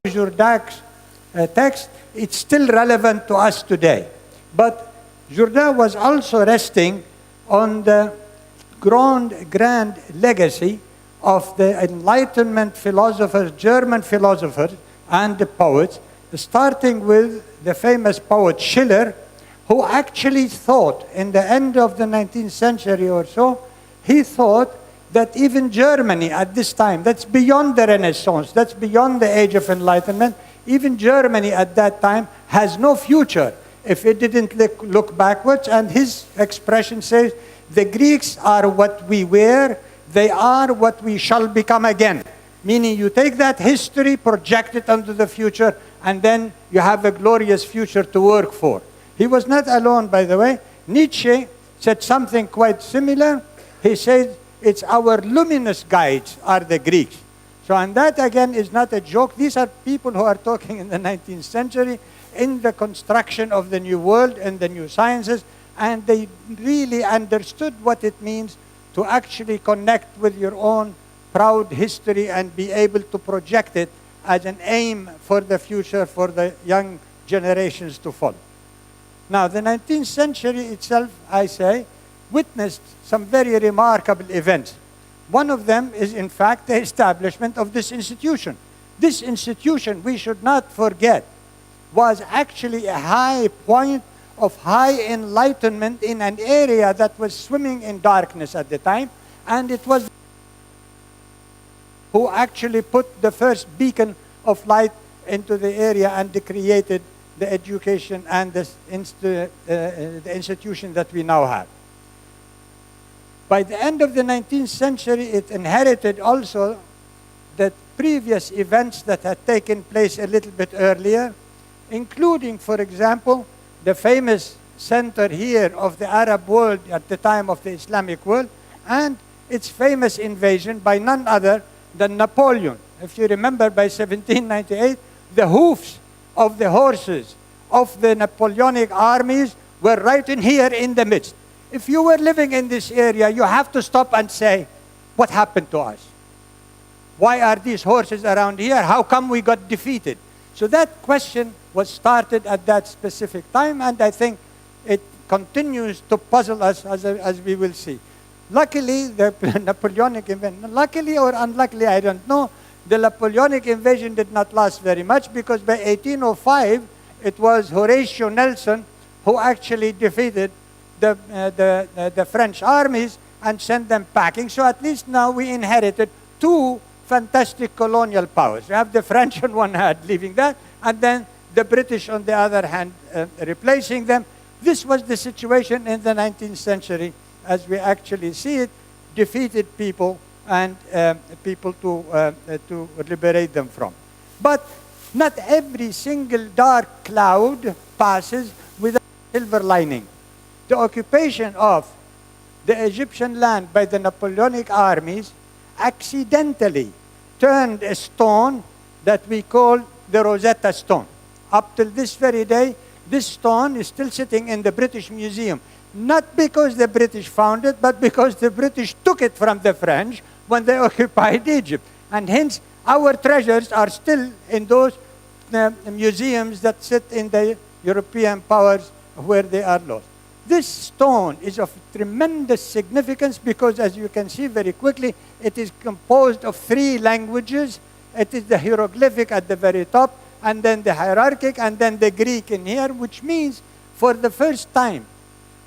Jourdain's text, it's still relevant to us today. But Jourdain was also resting on the grand legacy of the Enlightenment philosophers, German philosophers, and the poets, starting with the famous poet Schiller, who actually thought, in the end of the 19th century or so, he thought that even Germany at this time, that's beyond the Renaissance, that's beyond the Age of Enlightenment, even Germany at that time has no future if it didn't look backwards. And his expression says, the Greeks are what we were, they are what we shall become again. Meaning you take that history, project it onto the future, and then you have a glorious future to work for. He was not alone, by the way. Nietzsche said something quite similar. He said, it's our luminous guides are the Greeks. So, and that again is not a joke. These are people who are talking in the 19th century in the construction of the new world and the new sciences, and they really understood what it means to actually connect with your own proud history and be able to project it as an aim for the future for the young generations to follow. Now, the 19th century itself, I say, witnessed some very remarkable events. One of them is, in fact, the establishment of this institution. This institution, we should not forget, was actually a high point of high enlightenment in an area that was swimming in darkness at the time, and it was who actually put the first beacon of light into the area and created the education and the institution that we now have. By the end of the 19th century, it inherited also the previous events that had taken place a little bit earlier, including, for example, the famous center here of the Arab world at the time of the Islamic world, and its famous invasion by none other than Napoleon. If you remember, by 1798, the hoofs of the horses of the Napoleonic armies were right in here in the midst. If you were living in this area, you have to stop and say, what happened to us? Why are these horses around here? How come we got defeated? So that question was started at that specific time, and I think it continues to puzzle us as we will see. Luckily, the Napoleonic invasion, luckily or unluckily, I don't know, the Napoleonic invasion did not last very much, because by 1805, it was Horatio Nelson who actually defeated the French armies and sent them packing. So at least now we inherited two fantastic colonial powers. We have the French on one hand leaving that, and then the British on the other hand replacing them. This was the situation in the 19th century as we actually see it, defeated people and people to liberate them from. But not every single dark cloud passes without silver lining. The occupation of the Egyptian land by the Napoleonic armies accidentally turned a stone that we call the Rosetta Stone. Up till this very day, this stone is still sitting in the British Museum. Not because the British found it, but because the British took it from the French when they occupied Egypt. And hence, our treasures are still in those museums that sit in the European powers where they are lost. This stone is of tremendous significance because, as you can see very quickly, it is composed of 3 languages. It is the hieroglyphic at the very top, and then the hierarchic, and then the Greek in here, which means for the first time,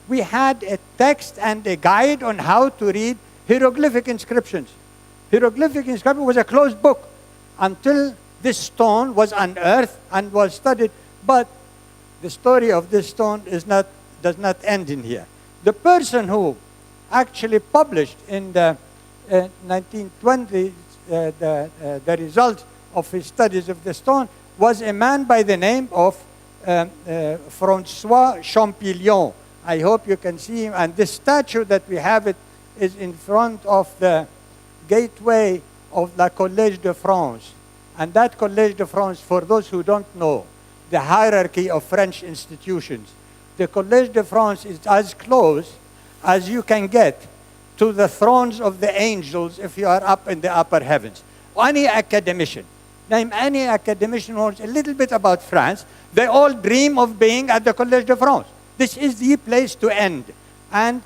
we had a text and a guide on how to read hieroglyphic inscriptions. Hieroglyphic inscription was a closed book until this stone was unearthed and was studied. But the story of this stone does not end in here. The person who actually published in the 1920s the results of his studies of the stone was a man by the name of François Champollion. I hope you can see him. And this statue that we have it is in front of the gateway of the Collège de France. And that Collège de France, for those who don't know the hierarchy of French institutions, the Collège de France is as close as you can get to the thrones of the angels if you are up in the upper heavens. Any academician name any academician who knows a little bit about France, they all dream of being at the Collège de France. This is the place to end. And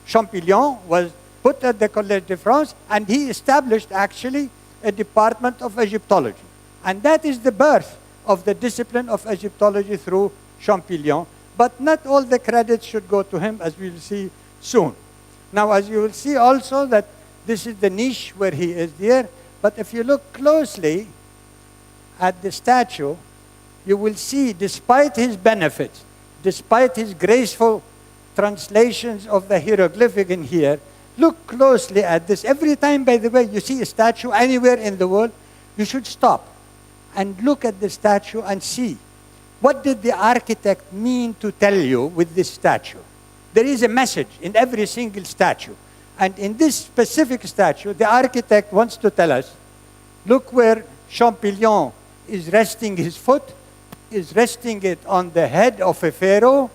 Champollion was put at the Collège de France, and he established actually a department of Egyptology. And that is the birth of the discipline of Egyptology through Champollion. But not all the credit should go to him, as we will see soon. Now, as you will see also that this is the niche where he is there, but if you look closely at the statue, you will see, despite his benefits, despite his graceful translations of the hieroglyphic in here, look closely at this. Every time, by the way, you see a statue anywhere in the world, you should stop and look at the statue and see, what did the architect mean to tell you with this statue? There is a message in every single statue. And in this specific statue, the architect wants to tell us, look where Champollion is resting his foot, is resting it on the head of a pharaoh.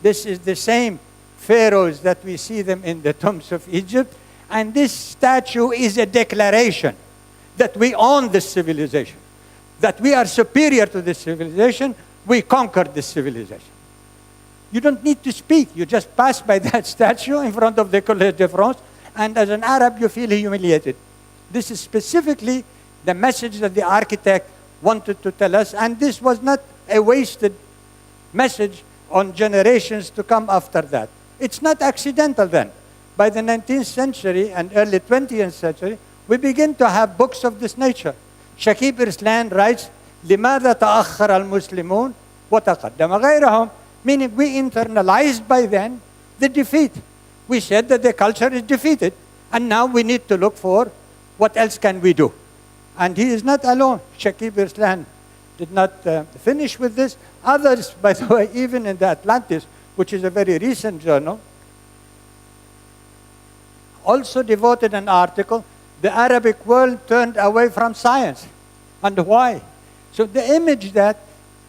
This is the same pharaohs that we see them in the tombs of Egypt. And this statue is a declaration that we own this civilization, that we are superior to this civilization, we conquered this civilization. You don't need to speak. You just pass by that statue in front of the Collège de France, and as an Arab, you feel humiliated. This is specifically the message that the architect wanted to tell us, and this was not a wasted message on generations to come after that. It's not accidental then. By the 19th century and early 20th century, we begin to have books of this nature. Shakib Irslan writes, لماذا تأخر المسلمون وتقدم غيرهم? Meaning we internalized by then the defeat. We said that the culture is defeated, and now we need to look for what else can we do. And he is not alone. Shakib Irslan did not finish with this. Others, by the way, even in the Atlantis, which is a very recent journal, also devoted an article, the Arabic world turned away from science. And why? So the image that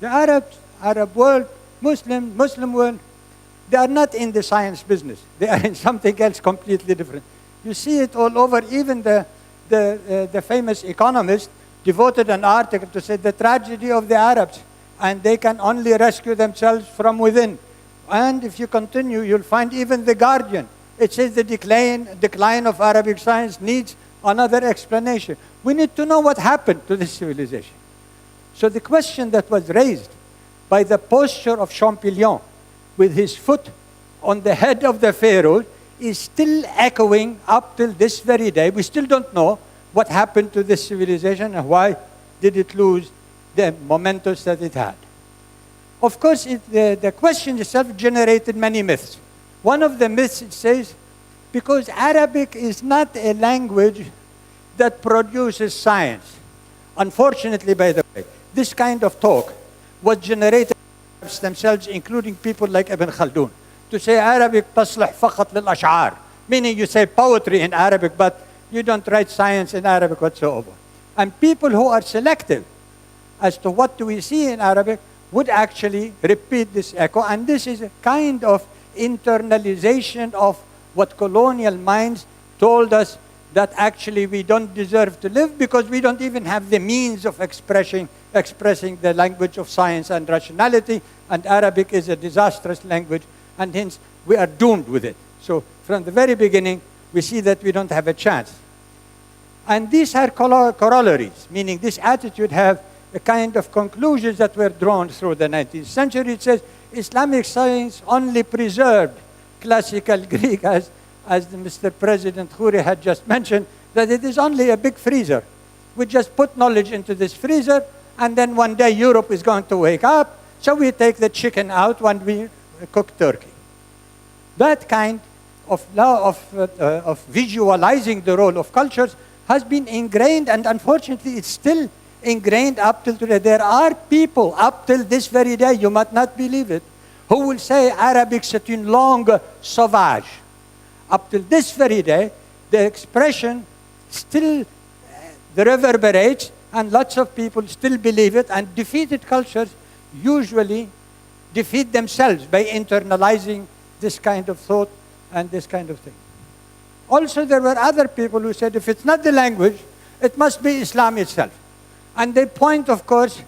the Arab world, Muslim world, they are not in the science business. They are in something else completely different. You see it all over. Even the famous economist devoted an article to say the tragedy of the Arabs, and they can only rescue themselves from within. And if you continue, you'll find even the Guardian. It says the decline of Arabic science needs another explanation. We need to know what happened to this civilization. So the question that was raised by the posture of Champollion with his foot on the head of the pharaoh is still echoing up till this very day. We still don't know what happened to this civilization and why did it lose the momentum that it had. Of course, the question itself generated many myths. One of the myths, it says, because Arabic is not a language that produces science. Unfortunately, by the way, this kind of talk was generated by themselves, including people like Ibn Khaldun, to say Arabic تصلح فقط للأشعار, meaning you say poetry in Arabic, but you don't write science in Arabic whatsoever. And people who are selective as to what do we see in Arabic would actually repeat this echo, and this is a kind of internalization of what colonial minds told us, that actually we don't deserve to live because we don't even have the means of expressing the language of science and rationality, and Arabic is a disastrous language, and hence we are doomed with it. So from the very beginning, we see that we don't have a chance. And these are corollaries, meaning this attitude have a kind of conclusions that were drawn through the 19th century. It says Islamic science only preserved classical Greek, as Mr. President Khoury had just mentioned, that it is only a big freezer. We just put knowledge into this freezer, and then one day Europe is going to wake up, so we take the chicken out when we cook turkey. That kind of visualizing the role of cultures has been ingrained, and unfortunately it's still ingrained up till today. There are people up till this very day, you might not believe it, who will say Arabic c'est une langue sauvage. Up till this very day, the expression still reverberates, and lots of people still believe it, and defeated cultures usually defeat themselves by internalizing this kind of thought and this kind of thing. Also, there were other people who said if it's not the language, it must be Islam itself. And they point, of course,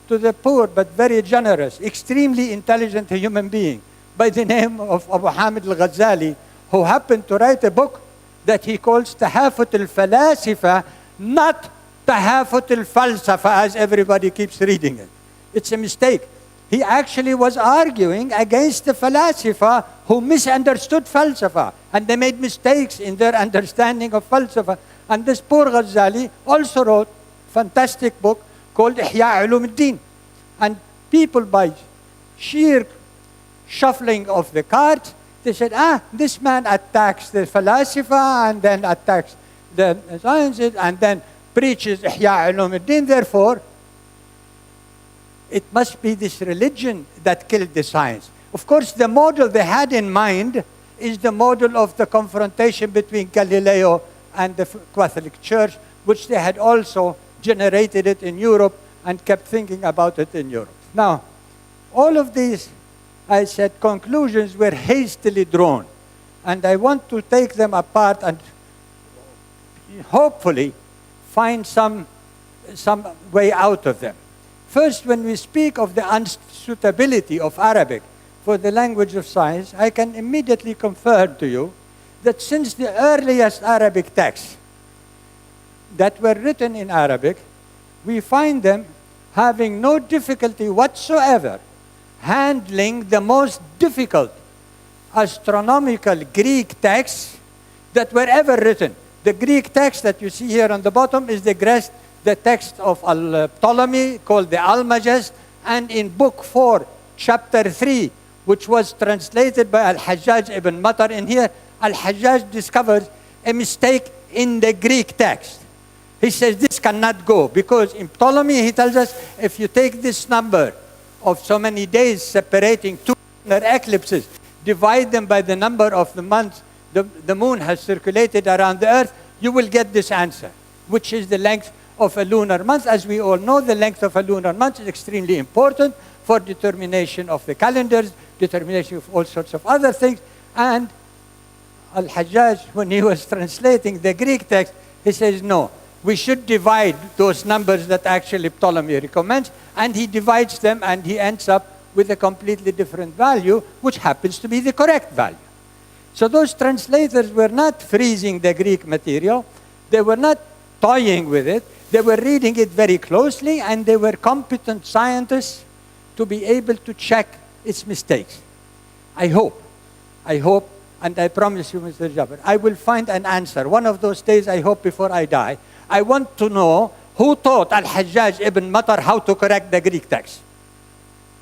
to the poor but very generous, extremely intelligent human being by the name of Abu Hamid al-Ghazali, who happened to write a book that he calls Tahafut al-Falasifa, not Tahafut al-Falsafa, as everybody keeps reading it. It's a mistake. He actually was arguing against the falasifa who misunderstood falsafa, and they made mistakes in their understanding of falsafa. And this poor Ghazali also wrote a fantastic book called Ihya Ulum al-Din. And people, by sheer shuffling of the cards, they said, this man attacks the falasifa and then attacks the sciences and then preaches Ihya Ulum al-Din. Therefore, it must be this religion that killed the science. Of course, the model they had in mind is the model of the confrontation between Galileo and the Catholic Church, which they had also generated it in Europe and kept thinking about it in Europe. Now, all of these, I said, conclusions were hastily drawn. And I want to take them apart and hopefully find some way out of them. First, when we speak of the unsuitability of Arabic for the language of science, I can immediately confirm to you that since the earliest Arabic texts that were written in Arabic, we find them having no difficulty whatsoever handling the most difficult astronomical Greek texts that were ever written. The Greek text that you see here on the bottom is the text of Ptolemy called the Almagest, and in Book 4, Chapter 3, which was translated by Al-Hajjaj ibn Matar in here, Al-Hajjaj discovers a mistake in the Greek text. He says this cannot go, because in Ptolemy he tells us if you take this number of so many days separating two lunar eclipses, divide them by the number of the months the moon has circulated around the earth, you will get this answer, which is the length of a lunar month. As we all know, the length of a lunar month is extremely important for determination of the calendars, determination of all sorts of other things. And Al-Hajjaj, when he was translating the Greek text, he says, no, we should divide those numbers that actually Ptolemy recommends, and he divides them and he ends up with a completely different value, which happens to be the correct value. So those translators were not freezing the Greek material, they were not toying with it, they were reading it very closely, and they were competent scientists to be able to check its mistakes. I hope, and I promise you, Mr. Jaber, I will find an answer. One of those days, I hope, before I die, I want to know who taught Al-Hajjaj ibn Matar how to correct the Greek text.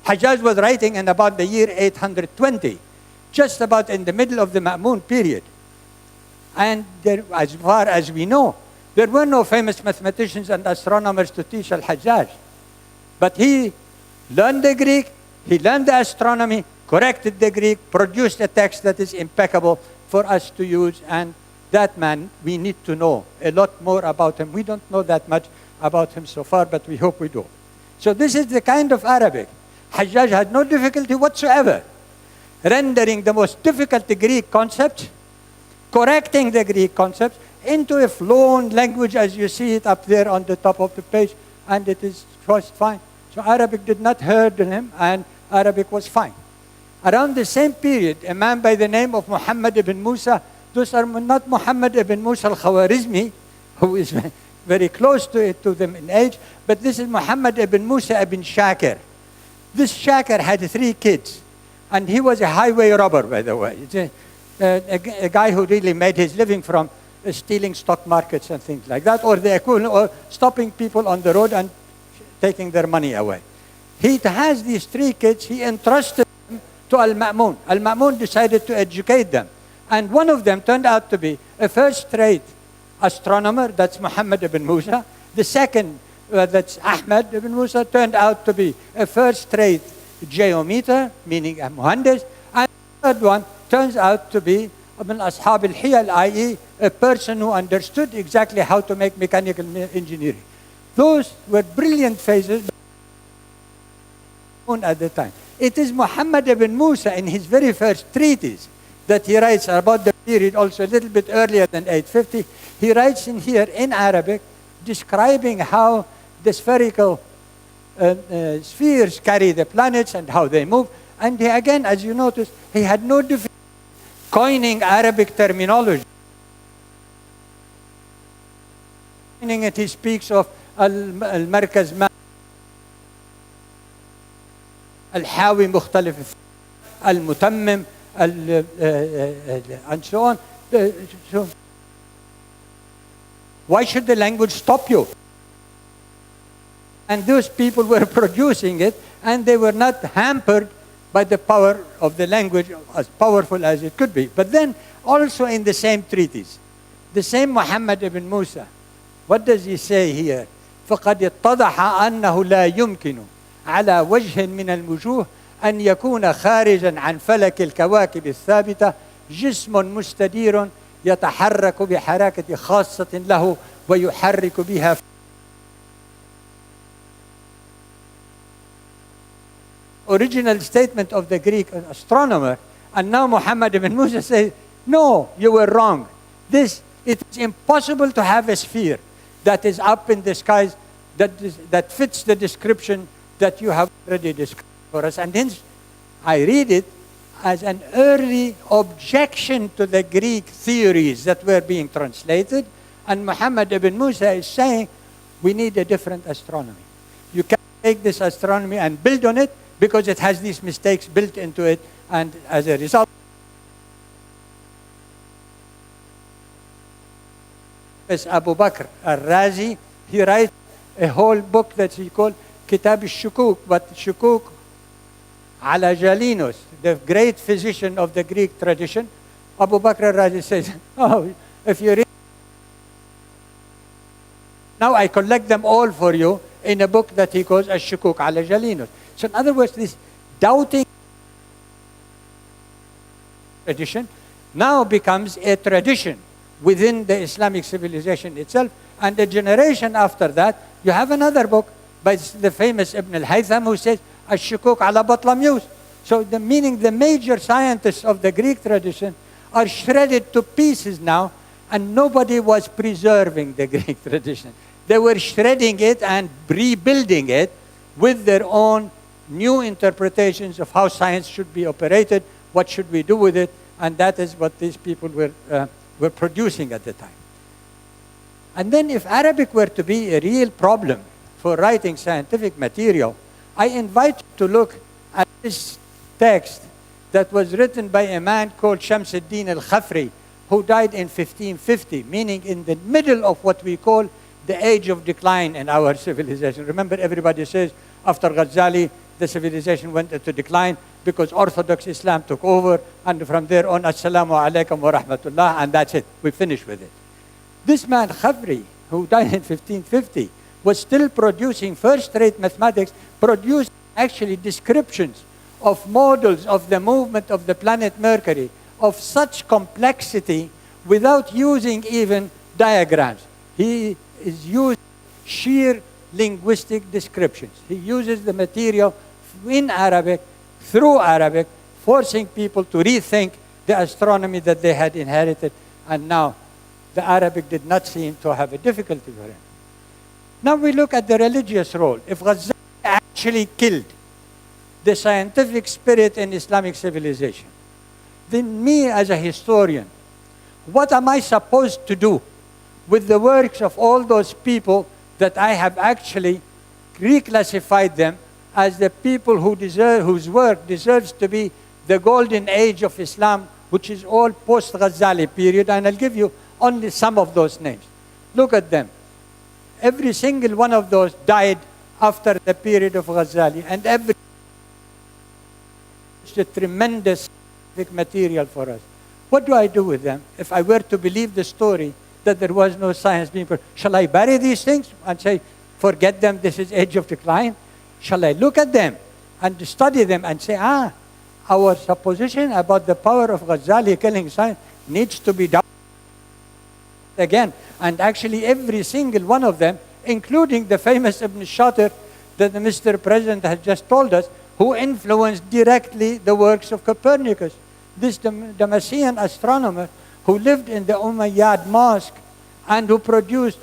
Hajjaj was writing in about the year 820, just about in the middle of the Ma'mun period. And there, as far as we know, there were no famous mathematicians and astronomers to teach Al-Hajjaj. But he learned the Greek, he learned the astronomy, corrected the Greek, produced a text that is impeccable for us to use. And that man, we need to know a lot more about him. We don't know that much about him so far, but we hope we do. So this is the kind of Arabic. Hajjaj had no difficulty whatsoever rendering the most difficult Greek concepts, correcting the Greek concepts into a fluent language as you see it up there on the top of the page, and it is just fine. So Arabic did not hurt him, and Arabic was fine. Around the same period, a man by the name of Muhammad ibn Musa, those are not Muhammad ibn Musa al-Khwarezmi, who is very close to them in age, but this is Muhammad ibn Musa ibn Shakir. This Shakir had 3 kids, and he was a highway robber, by the way. It's a guy who really made his living from stealing stock markets and things like that, or the equivalent, or stopping people on the road and taking their money away. He has these 3 kids. He entrusted them to Al-Ma'mun. Al-Ma'mun decided to educate them. And one of them turned out to be a first-rate astronomer, that's Muhammad ibn Musa. The second, that's Ahmad ibn Musa, turned out to be a first-rate geometer, meaning a muhandis. And the third one turns out to be Ibn Ashab al-Hiyal, i.e. a person who understood exactly how to make mechanical engineering. Those were brilliant phases at the time. It is Muhammad ibn Musa in his very first treatise that he writes about the period, also a little bit earlier than 850. He writes in here in Arabic, describing how the spherical spheres carry the planets and how they move. And he, again, as you notice, he had no difficulty coining Arabic terminology. Coining it, he speaks of al-markaz ma, al-hawi mukhtalif, al-mutammim, and so on. So why should the language stop you? And those people were producing it, and they were not hampered by the power of the language, as powerful as it could be. But then, also in the same treatise, the same Muhammad ibn Musa, what does he say here? فَقَدْ اتَّضَحَ أَنَّهُ لَا يُمْكِنُ عَلَى وَجْهٍ مِنَ الْوُجُوهِ أن يكون خارجا عن فلك الكواكب الثابتة جسم مستدير يتحرك بحركة خاصة له ويحرك بها. Original statement of the Greek astronomer, and now Muhammad ibn Musa says, no, you were wrong. It is impossible to have a sphere that is up in the skies that fits the description that you have already described for us. And hence, I read it as an early objection to the Greek theories that were being translated. And Muhammad ibn Musa is saying, we need a different astronomy. You can't take this astronomy and build on it because it has these mistakes built into it. And as a result, as Abu Bakr al-Razi, he writes a whole book that he called Kitab al-Shukuk, but Shukuk ala Jalinus, the great physician of the Greek tradition. Abu Bakr al-Razi says, oh, if you read, now I collect them all for you in a book that he calls Al-Shukuk ala Jalinus. So in other words, this doubting tradition now becomes a tradition within the Islamic civilization itself. And a generation after that, you have another book by the famous Ibn al-Haytham who says, Al-Shukuk ala Batlamyus. So meaning the major scientists of the Greek tradition are shredded to pieces now, and nobody was preserving the Greek tradition. They were shredding it and rebuilding it with their own new interpretations of how science should be operated, what should we do with it, and that is what these people were producing at the time. And then if Arabic were to be a real problem for writing scientific material, I invite you to look at this text that was written by a man called Shams ad-Din al-Khafri, who died in 1550, meaning in the middle of what we call the age of decline in our civilization. Remember, everybody says after Ghazali, the civilization went into decline because Orthodox Islam took over, and from there on, Assalamu alaikum wa rahmatullah, and that's it. We finished with it. This man, Khafri, who died in 1550, was still producing first-rate mathematics, produced actually descriptions of models of the movement of the planet Mercury of such complexity without using even diagrams. He is using sheer linguistic descriptions. He uses the material in Arabic, through Arabic, forcing people to rethink the astronomy that they had inherited. And now, the Arabic did not seem to have a difficulty for him. Now we look at the religious role. If Ghazali actually killed the scientific spirit in Islamic civilization, then me as a historian, what am I supposed to do with the works of all those people that I have actually reclassified them as the people whose work deserves to be the golden age of Islam, which is all post-Ghazali period, and I'll give you only some of those names. Look at them. Every single one of those died after the period of Ghazali, and every it's a tremendous material for us. What do I do with them if I were to believe the story that there was no science being produced? Shall I bury these things and say, forget them, this is age of decline? Shall I look at them and study them and say, our supposition about the power of Ghazali killing science needs to be doubted again? And actually every single one of them, including the famous Ibn Shatir that the Mr. President has just told us, who influenced directly the works of Copernicus. This Damascene astronomer who lived in the Umayyad mosque and who produced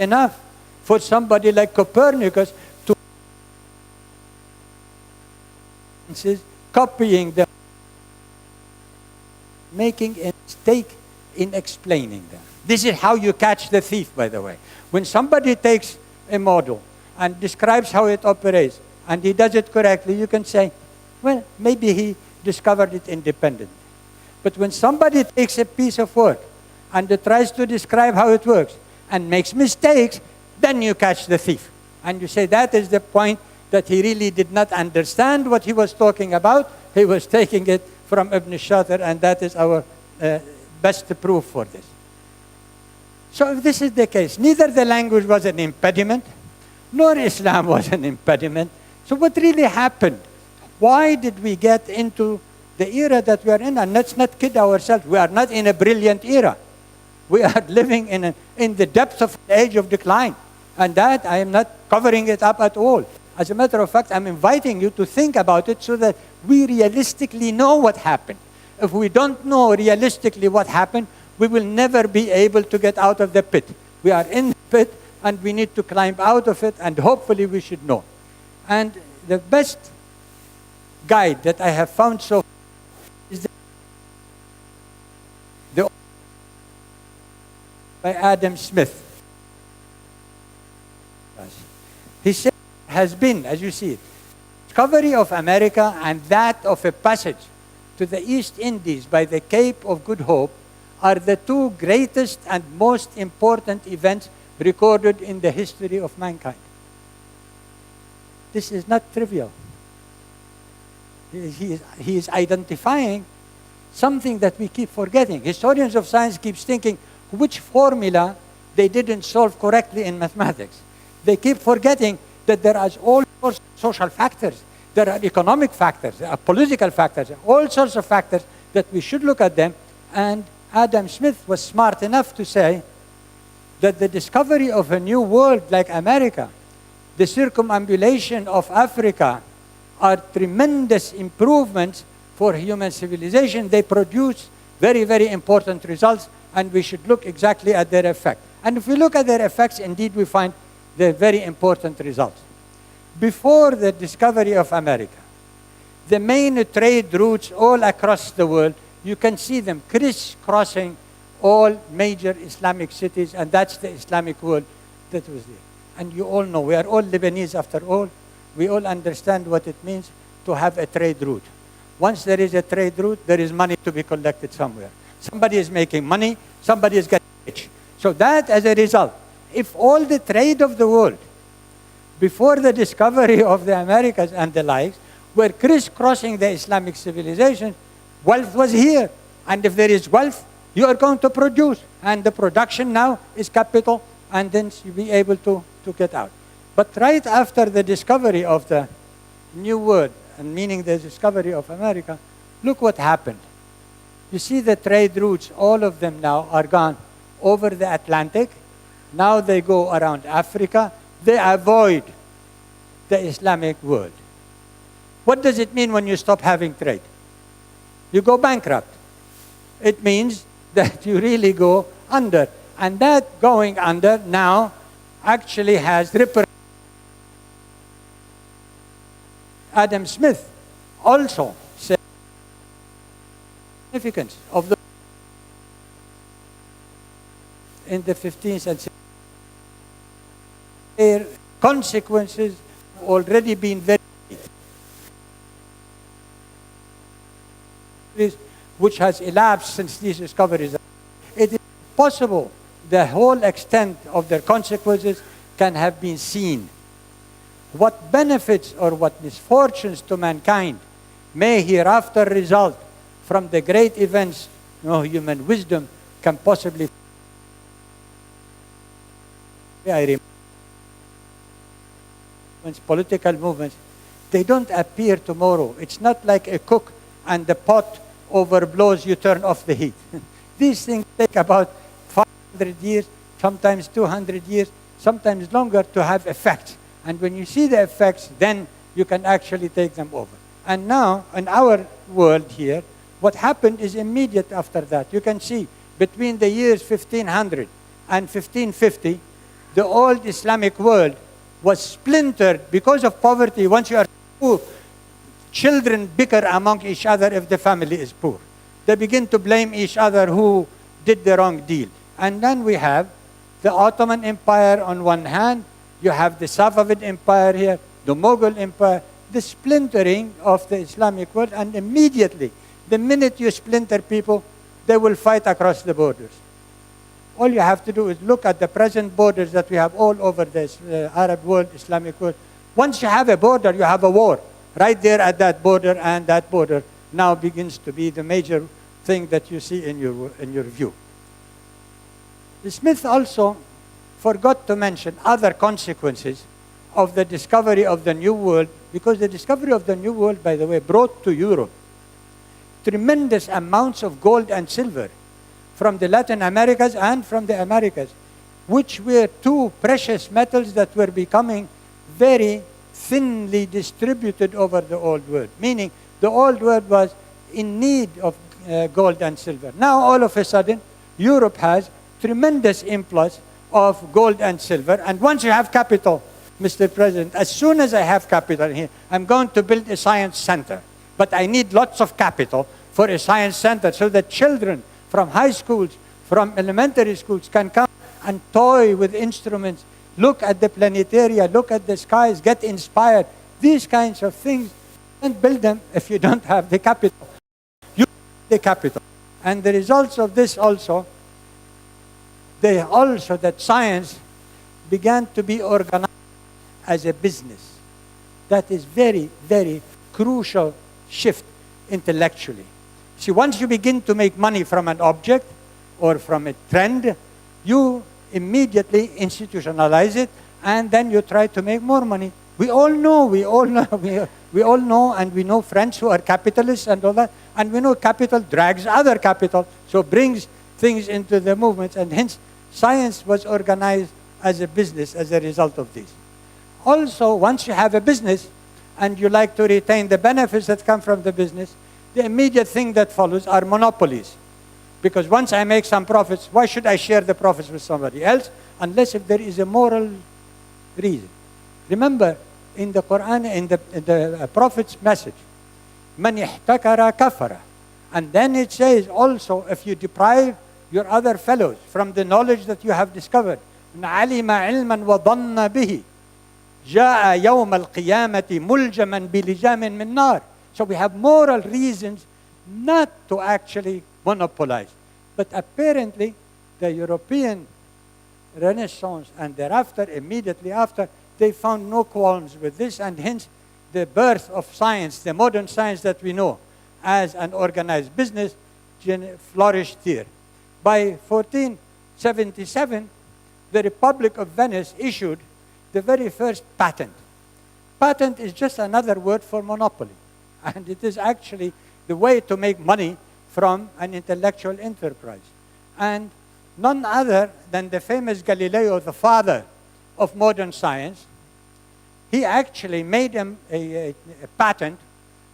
enough for somebody like Copernicus to copying them, making a mistake in explaining them. This is how you catch the thief, by the way. When somebody takes a model and describes how it operates, and he does it correctly, you can say, well, maybe he discovered it independently. But when somebody takes a piece of work and tries to describe how it works and makes mistakes, then you catch the thief. And you say that is the point that he really did not understand what he was talking about. He was taking it from Ibn Shatir, and that is our best proof for this. So if this is the case, neither the language was an impediment, nor Islam was an impediment. So what really happened? Why did we get into the era that we are in? And let's not kid ourselves. We are not in a brilliant era. We are living in the depths of the age of decline. And that, I am not covering it up at all. As a matter of fact, I'm inviting you to think about it so that we realistically know what happened. If we don't know realistically what happened, we will never be able to get out of the pit. We are in the pit, and we need to climb out of it, and hopefully we should know. And the best guide that I have found so far is the by Adam Smith. He said, has been, as you see, discovery of America and that of a passage to the East Indies by the Cape of Good Hope are the two greatest and most important events recorded in the history of mankind. This is not trivial. He is identifying something that we keep forgetting. Historians of science keep thinking which formula they didn't solve correctly in mathematics. They keep forgetting that there are all sorts of social factors, there are economic factors, there are political factors, all sorts of factors that we should look at them. And Adam Smith was smart enough to say that the discovery of a new world like America, the circumambulation of Africa, are tremendous improvements for human civilization. They produce very, very important results, and we should look exactly at their effect. And if we look at their effects, indeed we find the very important results. Before the discovery of America, the main trade routes all across the world, you can see them crisscrossing all major Islamic cities, and that's the Islamic world that was there. And you all know, we are all Lebanese after all. We all understand what it means to have a trade route. Once there is a trade route, there is money to be collected somewhere. Somebody is making money, somebody is getting rich. So that, as a result, if all the trade of the world, before the discovery of the Americas and the likes, were crisscrossing the Islamic civilization, wealth was here. And if there is wealth, you are going to produce. And the production now is capital, and then you'll be able to get out. But right after the discovery of the New World, and meaning the discovery of America, look what happened. You see the trade routes, all of them now are gone over the Atlantic. Now they go around Africa. They avoid the Islamic world. What does it mean when you stop having trade? You go bankrupt. It means that you really go under. And that going under now actually has repercussions. Adam Smith also said the significance of the in the 15th and 16th. Their consequences have already been very great, which has elapsed since these discoveries. It is possible the whole extent of their consequences can have been seen. What benefits or what misfortunes to mankind may hereafter result from the great events no human wisdom can possibly. Political movements, they don't appear tomorrow. It's not like a cook and the pot overblows, you turn off the heat. These things take about 500 years, sometimes 200 years, sometimes longer to have effects. And when you see the effects, then you can actually take them over. And now, in our world here, what happened is immediate after that. You can see between the years 1500 and 1550, the old Islamic world was splintered because of poverty. Once you are poor, children bicker among each other if the family is poor. They begin to blame each other who did the wrong deal. And then we have the Ottoman Empire on one hand, you have the Safavid Empire here, the Mughal Empire, the splintering of the Islamic world, and immediately, the minute you splinter people, they will fight across the borders. All you have to do is look at the present borders that we have all over the Arab world, Islamic world. Once you have a border, you have a war. Right there at that border, and that border now begins to be the major thing that you see in your view. Smith also forgot to mention other consequences of the discovery of the New World, because the discovery of the New World, by the way, brought to Europe tremendous amounts of gold and silver from the Latin Americas and from the Americas, which were two precious metals that were becoming very thinly distributed over the old world, meaning the old world was in need of gold and silver. Now, all of a sudden, Europe has tremendous influx of gold and silver, and once you have capital, Mr. President, as soon as I have capital here, I'm going to build a science center, but I need lots of capital for a science center so that children from high schools, from elementary schools can come and toy with instruments, look at the planetaria, look at the skies, get inspired. These kinds of things, you can't build them if you don't have the capital. You have the capital. And the results of this also, that science began to be organized as a business. That is very, very crucial shift intellectually. See, once you begin to make money from an object or from a trend, you immediately institutionalize it, and then you try to make more money. We all know, and we know friends who are capitalists and all that, and we know capital drags other capital, so brings things into the movements, and hence science was organized as a business as a result of this. Also, once you have a business and you like to retain the benefits that come from the business, the immediate thing that follows are monopolies. Because once I make some profits, why should I share the profits with somebody else? Unless if there is a moral reason. Remember, in the Quran, in the Prophet's message, man ihtakara kafara. And then it says also, if you deprive your other fellows from the knowledge that you have discovered, علم علما وظن به جاء يوم القيامة ملجما بلجام من نار. So we have moral reasons not to actually monopolize. But apparently, the European Renaissance and thereafter, immediately after, they found no qualms with this, and hence the birth of science, the modern science that we know as an organized business, flourished here. By 1477, the Republic of Venice issued the very first patent. Patent is just another word for monopoly. And it is actually the way to make money from an intellectual enterprise. And none other than the famous Galileo, the father of modern science, he actually made a patent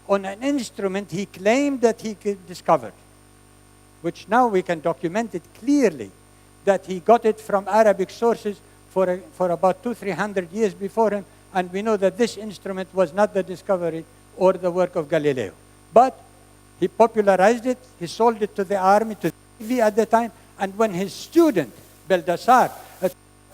on an instrument he claimed that he could discover, which now we can document it clearly, that he got it from Arabic sources for about 200-300 years before him, and we know that this instrument was not the discovery or the work of Galileo. But he popularized it, he sold it to the army, to the Navy at the time, and when his student, Baldassar,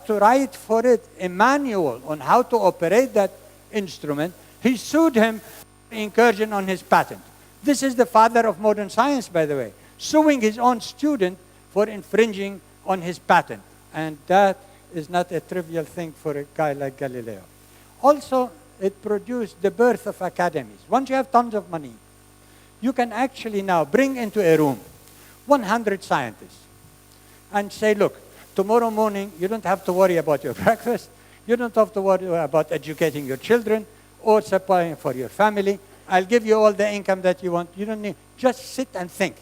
to write for it a manual on how to operate that instrument, he sued him for incursion on his patent. This is the father of modern science, by the way, suing his own student for infringing on his patent. And that is not a trivial thing for a guy like Galileo. Also, it produced the birth of academies. Once you have tons of money, you can actually now bring into a room 100 scientists and say, look, tomorrow morning, you don't have to worry about your breakfast. You don't have to worry about educating your children or supplying for your family. I'll give you all the income that you want. You don't need, just sit and think.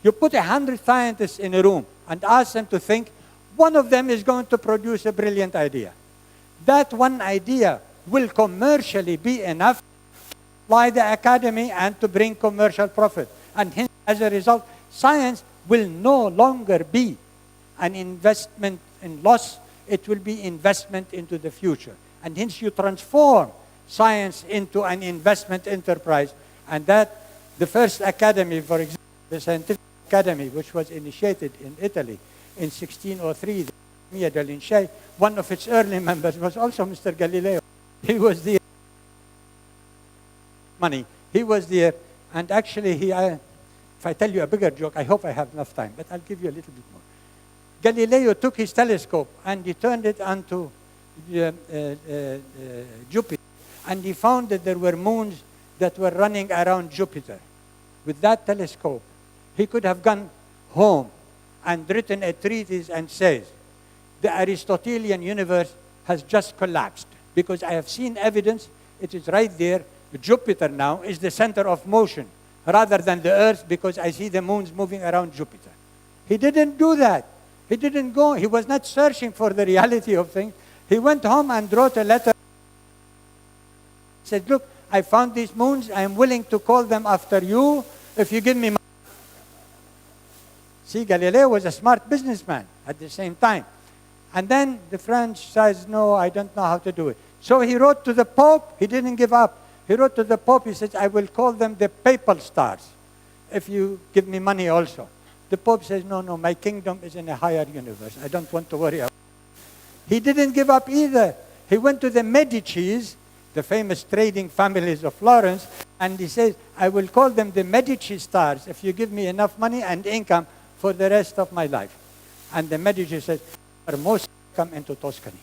You put 100 scientists in a room and ask them to think. One of them is going to produce a brilliant idea. That one idea will commercially be enough to fly the academy and to bring commercial profit. And hence, as a result, science will no longer be an investment in loss. it will be investment into the future. And hence you transform science into an investment enterprise. And that, the first academy, for example, the Scientific Academy, which was initiated in Italy in 1603, the Accademia delle Scienze, one of its early members was also Mr. Galileo. He was the money. He was there, and actually if I tell you a bigger joke, I hope I have enough time, but I'll give you a little bit more. Galileo took his telescope and he turned it onto Jupiter, and he found that there were moons that were running around Jupiter. With that telescope, he could have gone home and written a treatise and says, the Aristotelian universe has just collapsed, because I have seen evidence, it is right there. Jupiter now is the center of motion rather than the Earth, because I see the moons moving around Jupiter. He didn't do that. He didn't go. He was not searching for the reality of things. He went home and wrote a letter. He said, look, I found these moons. I am willing to call them after you if you give me money. See, Galileo was a smart businessman at the same time. And then the French says, no, I don't know how to do it. So he wrote to the Pope. He didn't give up. He wrote to the Pope. He said, I will call them the papal stars if you give me money also. The Pope says, no, no, my kingdom is in a higher universe. I don't want to worry about it. He didn't give up either. He went to the Medicis, the famous trading families of Florence, and he says, I will call them the Medici stars if you give me enough money and income for the rest of my life. And the Medici says, you are most welcome into Tuscany.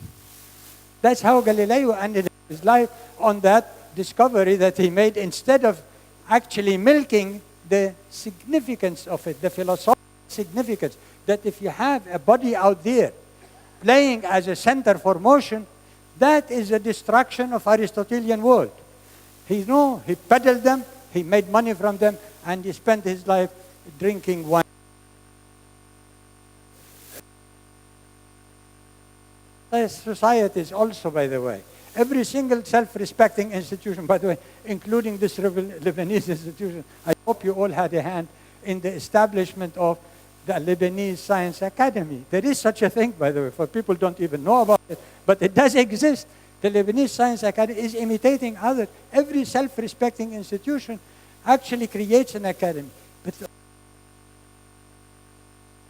That's how Galileo ended his life, on that discovery that he made, instead of actually milking the significance of it, the philosophical significance, that if you have a body out there playing as a center for motion, that is a destruction of Aristotelian world. He peddled them, he made money from them, and he spent his life drinking wine. Societies also, by the way, every single self-respecting institution, by the way, including this Lebanese institution, I hope you all had a hand in the establishment of the Lebanese Science Academy. There is such a thing, by the way, for people who don't even know about it, but it does exist. The Lebanese Science Academy is imitating others. Every self-respecting institution actually creates an academy. But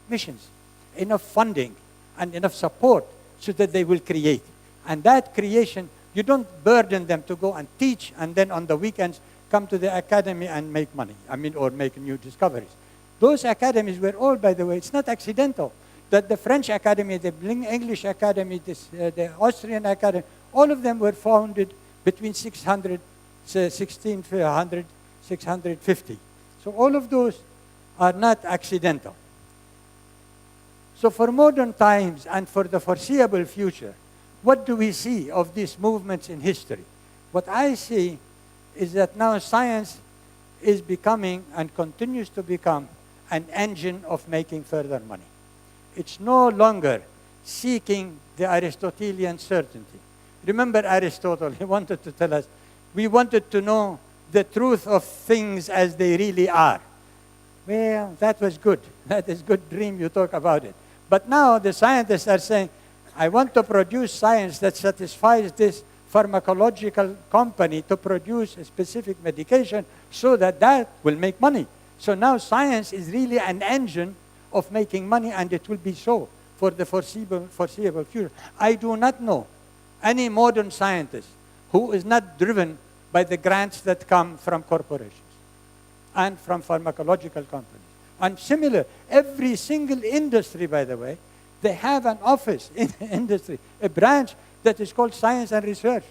missions, enough funding, and enough support so that they will create. And that creation, you don't burden them to go and teach and then on the weekends come to the academy and make money, or make new discoveries. Those academies were all, by the way, it's not accidental that the French Academy, the English Academy, the Austrian Academy, all of them were founded between 1600, 650. So all of those are not accidental. So for modern times and for the foreseeable future, what do we see of these movements in history? What I see is that now science is becoming and continues to become an engine of making further money. It's no longer seeking the Aristotelian certainty. Remember Aristotle, he wanted to tell us, we wanted to know the truth of things as they really are. Well, that was good. That is good dream, you talk about it. But now the scientists are saying, I want to produce science that satisfies this pharmacological company to produce a specific medication so that that will make money. So now science is really an engine of making money, and it will be so for the foreseeable future. I do not know any modern scientist who is not driven by the grants that come from corporations and from pharmacological companies. And similar, every single industry, by the way, they have an office in the industry, a branch that is called science and research,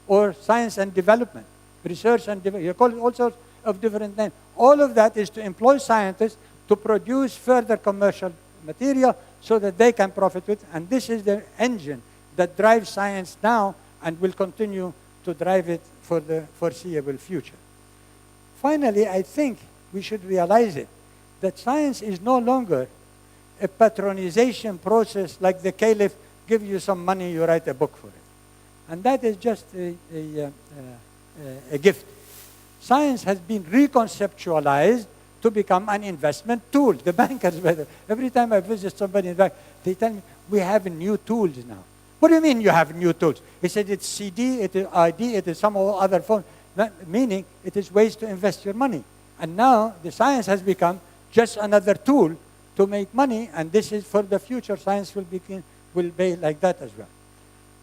or science and development, research and development. You call it all sorts of different names. All of that is to employ scientists to produce further commercial material so that they can profit with it. And this is the engine that drives science now and will continue to drive it for the foreseeable future. Finally, I think we should realize it, that science is no longer a patronization process like the caliph give you some money, you write a book for it. And that is just a gift. Science has been reconceptualized to become an investment tool. The bankers, every time I visit somebody in the bank, they tell me, we have new tools now. What do you mean you have new tools? He said it's CD, it is ID, it is some other phone. Meaning it is ways to invest your money. And now the science has become just another tool to make money, and this is for the future. Science will be like that as well.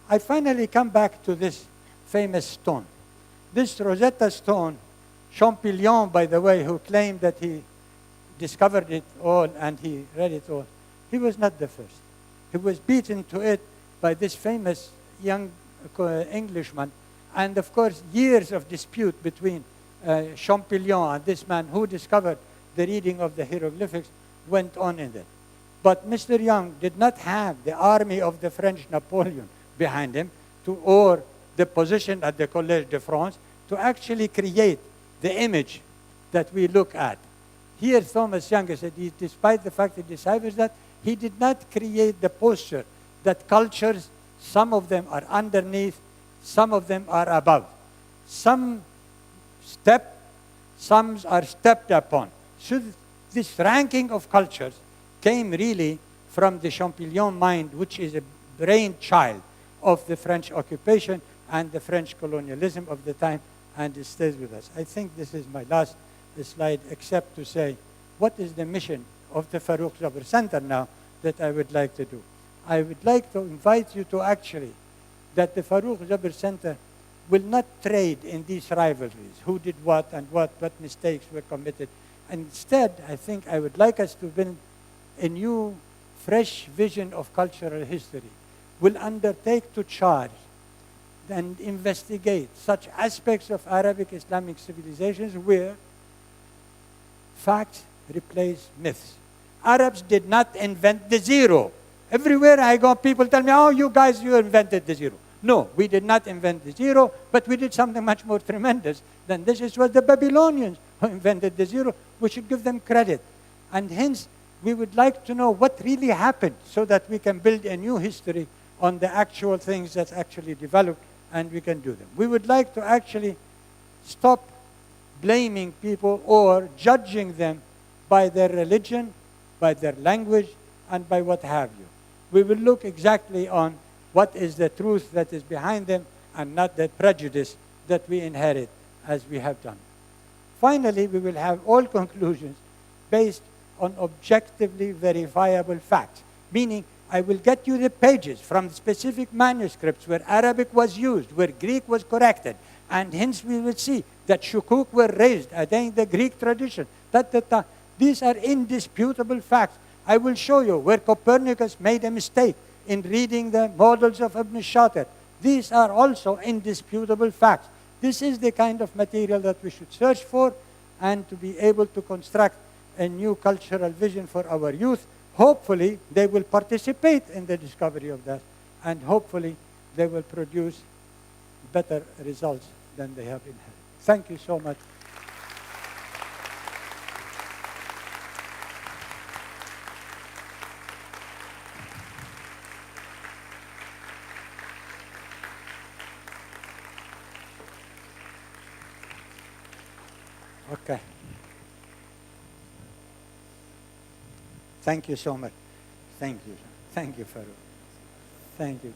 I finally come back to this famous stone. This Rosetta Stone, Champollion, by the way, who claimed that he discovered it all and he read it all, he was not the first. He was beaten to it by this famous young Englishman. And of course, years of dispute between Champollion and this man who discovered the reading of the hieroglyphics went on in it. But Mr. Young did not have the army of the French Napoleon behind him or the position at the Collège de France to actually create the image that we look at. Here, Thomas Young said, despite the fact he deciphers that, he did not create the posture that cultures, some of them are underneath, some of them are above. Some are stepped upon. So this ranking of cultures came really from the Champollion mind, which is a brainchild of the French occupation and the French colonialism of the time, and it stays with us. I think this is my last slide, except to say, what is the mission of the Farouk Jabre Center now that I would like to do? I would like to invite you to actually, that the Farouk Jabre Center will not trade in these rivalries, who did what and what mistakes were committed. And instead, I think I would like us to build a new, fresh vision of cultural history. Will undertake to charge and investigate such aspects of Arabic Islamic civilizations where facts replace myths. Arabs did not invent the zero. Everywhere I go, people tell me, oh, you guys, you invented the zero. No, we did not invent the zero, but we did something much more tremendous than this. It was the Babylonians who invented the zero. We should give them credit. And hence, we would like to know what really happened so that we can build a new history on the actual things that actually developed, and we can do them. We would like to actually stop blaming people or judging them by their religion, by their language, and by what have you. We will look exactly on what is the truth that is behind them and not the prejudice that we inherit as we have done. Finally, we will have all conclusions based on objectively verifiable facts, meaning I will get you the pages from specific manuscripts where Arabic was used, where Greek was corrected, and hence we will see that shukuk were raised against the Greek tradition. These are indisputable facts. I will show you where Copernicus made a mistake in reading the models of Ibn Shatir. These are also indisputable facts. This is the kind of material that we should search for and to be able to construct a new cultural vision for our youth. Hopefully, they will participate in the discovery of that, and hopefully, they will produce better results than they have inherited. Thank you so much. Okay. Thank you so much. Thank you. Thank you, Farouk. Thank you.